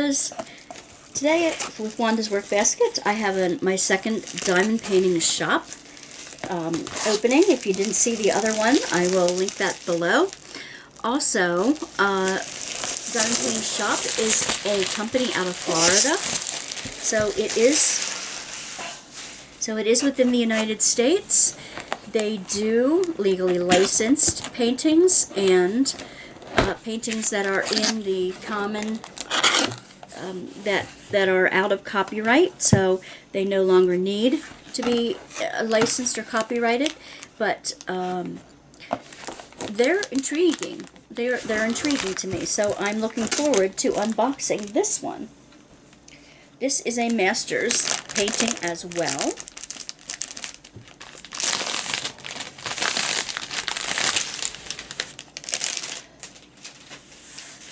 Wanda's. Today with Wanda's Workbasket, I have my second diamond painting shop opening. If you didn't see the other one, I will link that below. Also, Diamond Painting Shop is a company out of Florida, so it is within the United States. They do legally licensed paintings and paintings that are in the common that are out of copyright, so they no longer need to be licensed or copyrighted. But they're intriguing. They're intriguing to me, so I'm looking forward to unboxing this one. This is a master's painting as well.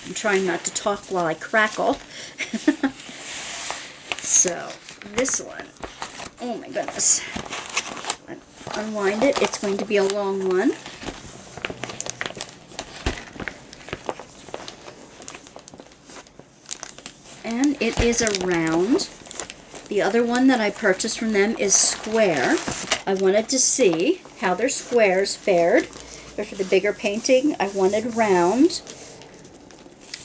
I'm trying not to talk while I crackle. So, this one, oh my goodness. Unwind it. It's going to be a long one. And it is a round. The other one that I purchased from them is square. I wanted to see how their squares fared, but for the bigger painting I wanted round,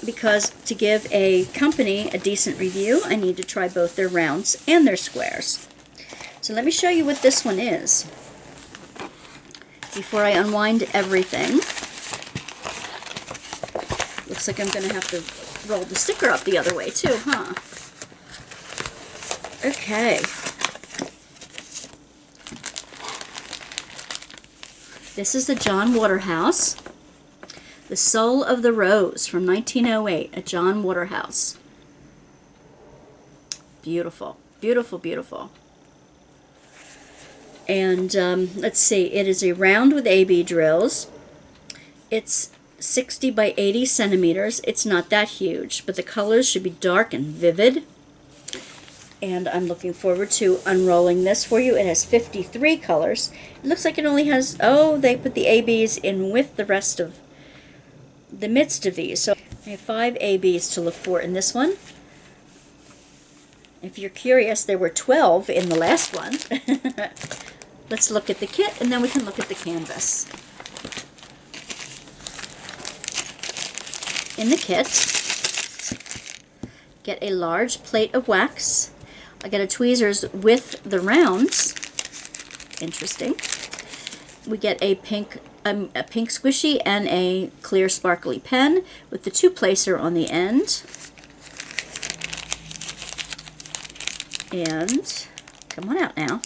because to give a company a decent review I need to try both their rounds and their squares. So let me show you what this one is before I unwind everything. Looks like I'm going to have to roll the sticker up the other way too, huh? Okay. This is the John Waterhouse. The Soul of the Rose from 1908, a John Waterhouse. Beautiful, beautiful, beautiful. And let's see, it is a round with AB drills. It's 60 by 80 centimeters. It's not that huge, but the colors should be dark and vivid. And I'm looking forward to unrolling this for you. It has 53 colors. It looks like it only has, oh, they put the ABs in with the rest of the midst of these. So I have 5 ABs to look for in this one. If you're curious, there were 12 in the last one. Let's look at the kit, and then we can look at the canvas. In the kit, get a large plate of wax. I got a tweezers with the rounds. Interesting. We get a pink squishy and a clear sparkly pen with the 2-placer on the end. And come on out now.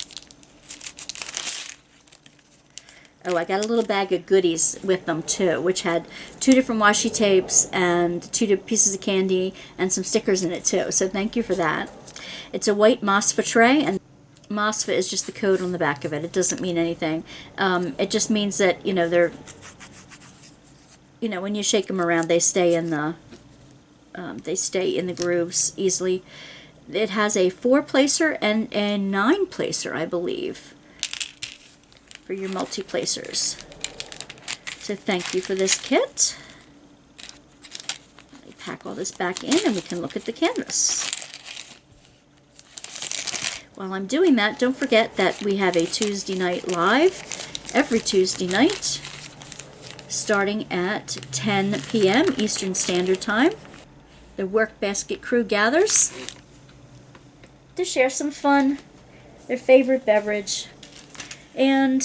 Oh, I got a little bag of goodies with them too, which had 2 different washi tapes and 2 pieces of candy and some stickers in it too. So thank you for that. It's a white MOSFA tray, and MOSFA is just the code on the back of it. It doesn't mean anything. It just means that, you know, they're, you know, when you shake them around, they stay in the grooves easily. It has a 4-placer and a 9-placer, I believe, for your multi-placers. So thank you for this kit. Let me pack all this back in and we can look at the canvas. While I'm doing that, don't forget that we have a Tuesday night live every Tuesday night starting at 10 p.m. Eastern Standard Time. The Workbasket crew gathers to share some fun, their favorite beverage, and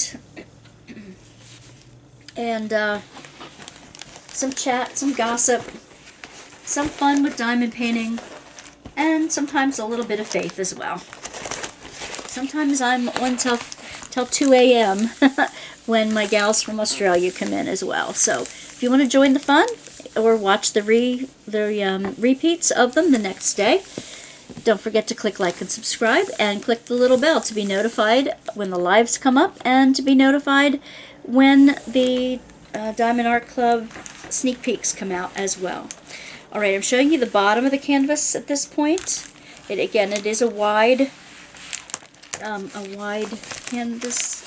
some chat, some gossip, some fun with diamond painting, and sometimes a little bit of faith as well. Sometimes I'm on till 2 a.m. when my gals from Australia come in as well. So if you want to join the fun or watch the repeats of them the next day, don't forget to click like and subscribe, and click the little bell to be notified when the lives come up and to be notified when the Diamond Art Club sneak peeks come out as well. Alright, I'm showing you the bottom of the canvas at this point. Again, it is a wide canvas,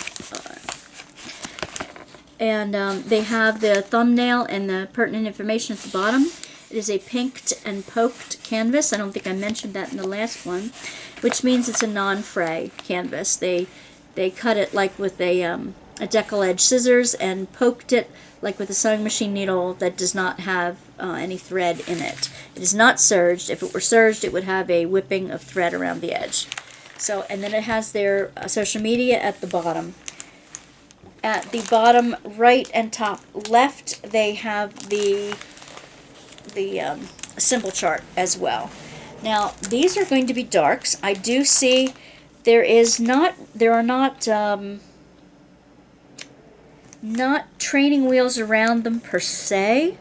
and they have the thumbnail and the pertinent information at the bottom. It is a pinked and poked canvas. I don't think I mentioned that in the last one, which means it's a non-fray canvas. They cut it like with a decal edge scissors and poked it like with a sewing machine needle that does not have any thread in it. It is not serged. If it were serged, it would have a whipping of thread around the edge. So, and then it has their social media at the bottom. At the bottom right and top left, they have the symbol chart as well. Now, these are going to be darks. I do see there are not training wheels around them per se,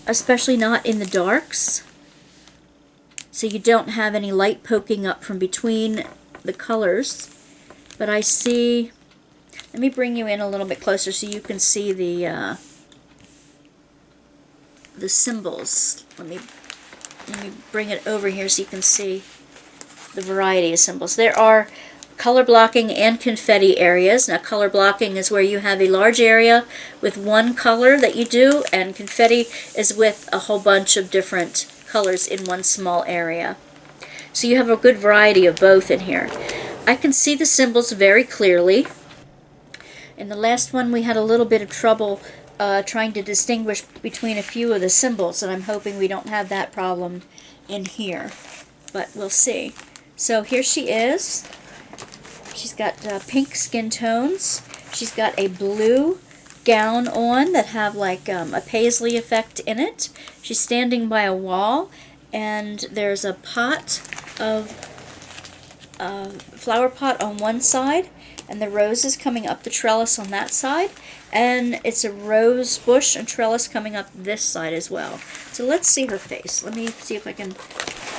especially not in the darks. So you don't have any light poking up from between the colors. But I see, let me bring you in a little bit closer so you can see the symbols. Let me bring it over here so you can see the variety of symbols. There are color blocking and confetti areas. Now, color blocking is where you have a large area with one color that you do, and confetti is with a whole bunch of different colors in one small area. So you have a good variety of both in here. I can see the symbols very clearly. In the last one, we had a little bit of trouble trying to distinguish between a few of the symbols, and I'm hoping we don't have that problem in here. But we'll see. So here she is. She's got pink skin tones. She's got a blue gown on that have like a paisley effect in it. She's standing by a wall, and there's a pot of flower pot on one side, and the roses coming up the trellis on that side, and it's a rose bush and trellis coming up this side as well. So let's see her face. Let me see if I can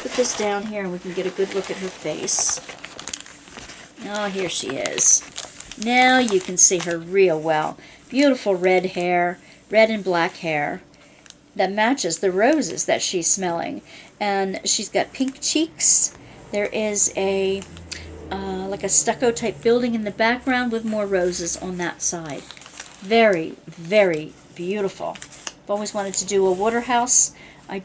put this down here and we can get a good look at her face. Oh, here she is. Now you can see her real well. Beautiful red hair, red and black hair that matches the roses that she's smelling. And she's got pink cheeks. There is a like a stucco type building in the background with more roses on that side. Very, very beautiful. I've always wanted to do a Waterhouse. I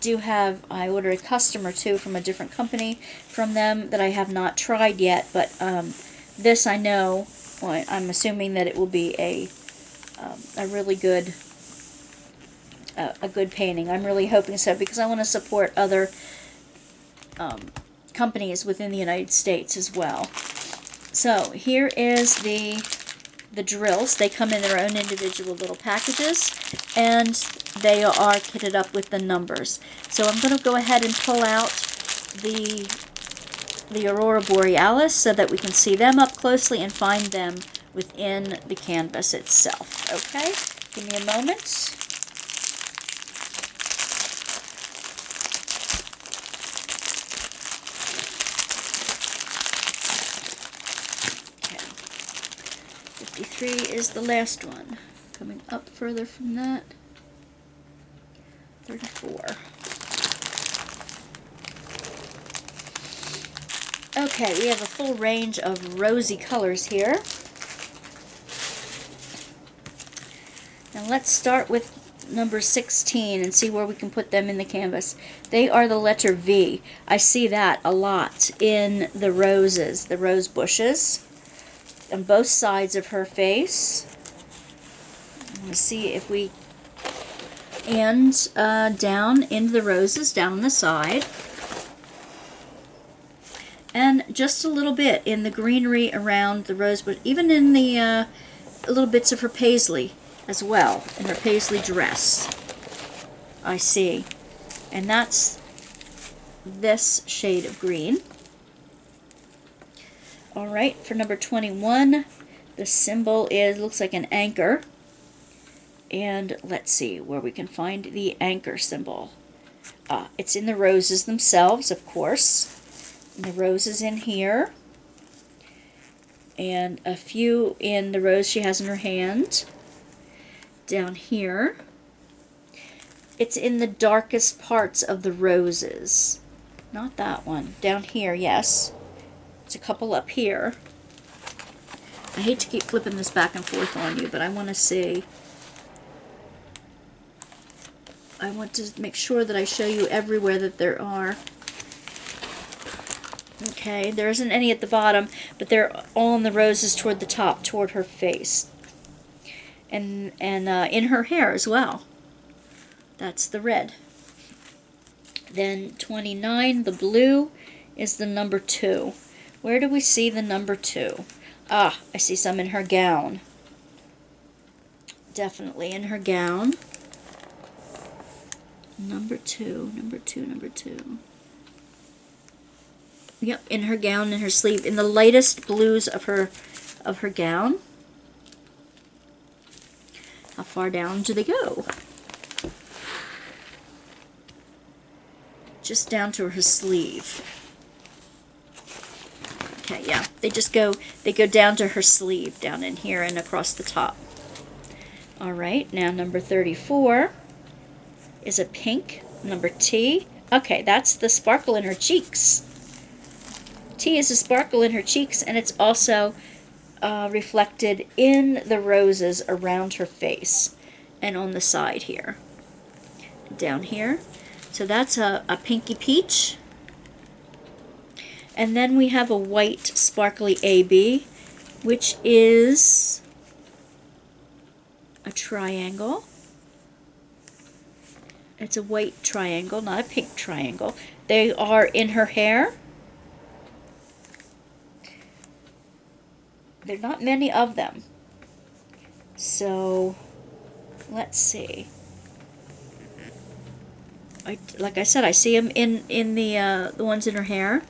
ordered a custom or two from a different company from them that I have not tried yet, but this I know, well, I'm assuming that it will be a really good a good painting. I'm really hoping so, because I want to support other companies within the United States as well. So here is the drills. They come in their own individual little packages, and they are kitted up with the numbers. So I'm going to go ahead and pull out the Aurora Borealis so that we can see them up closely and find them within the canvas itself. Okay? Give me a moment. Okay. 53 is the last one. Coming up further from that. 34. Okay, we have a full range of rosy colors here. Now let's start with number 16 and see where we can put them in the canvas. They are the letter V. I see that a lot in the roses, the rose bushes, on both sides of her face. I'm going to see if we end down into the roses, down the side. And just a little bit in the greenery around the rose bush, even in the little bits of her paisley as well, in her paisley dress, I see. And that's this shade of green. Alright, for number 21, the symbol looks like an anchor. And let's see where we can find the anchor symbol. It's in the roses themselves, of course. And the roses in here. And a few in the rose she has in her hand. Down here. It's in the darkest parts of the roses. Not that one. Down here, yes. There's a couple up here. I hate to keep flipping this back and forth on you, but I want to see. I want to make sure that I show you everywhere that there are. Okay, there isn't any at the bottom, but they're all in the roses toward the top, toward her face. And in her hair as well. That's the red. Then 29, the blue, is the number 2. Where do we see the number 2? Ah, I see some in her gown. Definitely in her gown. Number 2, number 2, number 2. Yep, in her gown, in her sleeve, in the lightest blues of her gown. How far down do they go? Just down to her sleeve. Okay, yeah, they go down to her sleeve, down in here and across the top. All right, now number 34 is a pink, number T. Okay, that's the sparkle in her cheeks. T is a sparkle in her cheeks, and it's also reflected in the roses around her face and on the side here, down here. So that's a pinky peach. And then we have a white sparkly AB, which is a triangle. It's a white triangle, not a pink triangle. They are in her hair. There are not many of them. So, let's see. Like I said, I see them in the ones in her hair.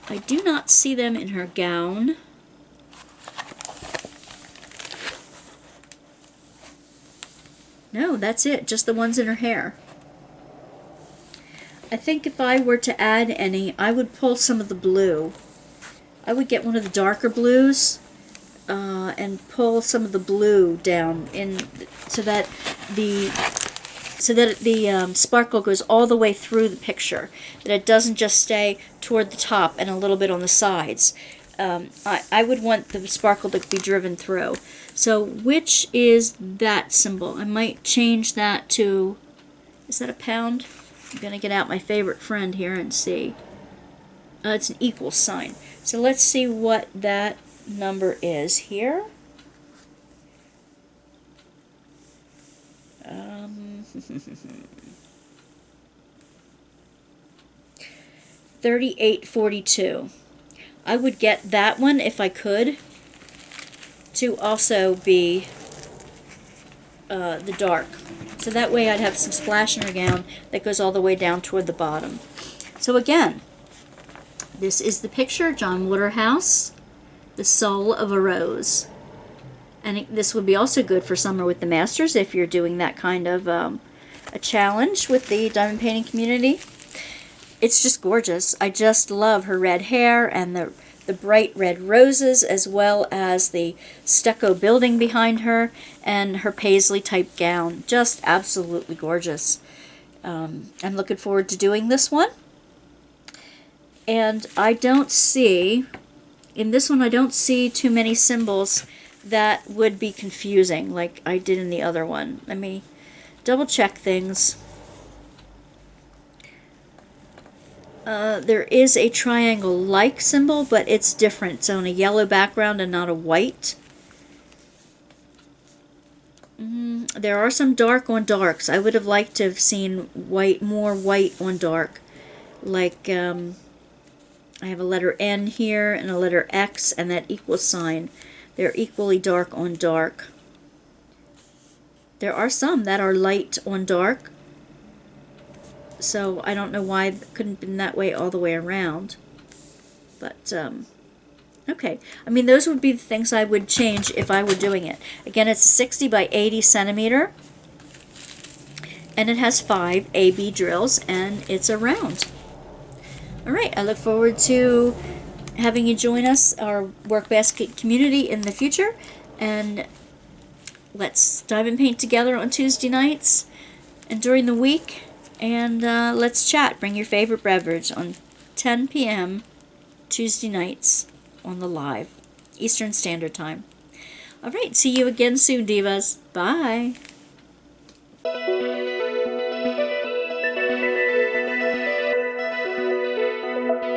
I do not see them in her gown. No, that's it. Just the ones in her hair. I think if I were to add any, I would pull some of the blue. I would get one of the darker blues and pull some of the blue down in so that the sparkle goes all the way through the picture, that it doesn't just stay toward the top and a little bit on the sides. I would want the sparkle to be driven through. So which is that symbol? I might change that to, is that a pound? I'm going to get out my favorite friend here and see. It's an equal sign. So let's see what that number is here. 3842. I would get that one if I could to also be the dark. So that way I'd have some splash in her gown that goes all the way down toward the bottom. So again, this is the picture, John Waterhouse, The Soul of a Rose. And this would be also good for Summer with the Masters if you're doing that kind of a challenge with the diamond painting community. It's just gorgeous. I just love her red hair and the bright red roses, as well as the stucco building behind her and her paisley type gown. Just absolutely gorgeous. I'm looking forward to doing this one. And I don't see, in this one I don't see too many symbols that would be confusing like I did in the other one. Let me double check things. There is a triangle-like symbol, but it's different. It's on a yellow background and not a white. There are some dark on darks. I would have liked to have seen white, more white on dark. Like, I have a letter N here and a letter X and that equal sign. They're equally dark on dark. There are some that are light on dark. So I don't know why it couldn't have been that way all the way around. But, okay. I mean, those would be the things I would change if I were doing it. Again, it's 60 by 80 centimeter. And it has 5 AB drills, and it's a round. Alright, I look forward to having you join us, our Workbasket community, in the future. And let's diamond paint together on Tuesday nights and during the week. And let's chat. Bring your favorite beverage on 10 p.m. Tuesday nights on the live Eastern Standard Time. Alright, see you again soon, Divas. Bye. Bye.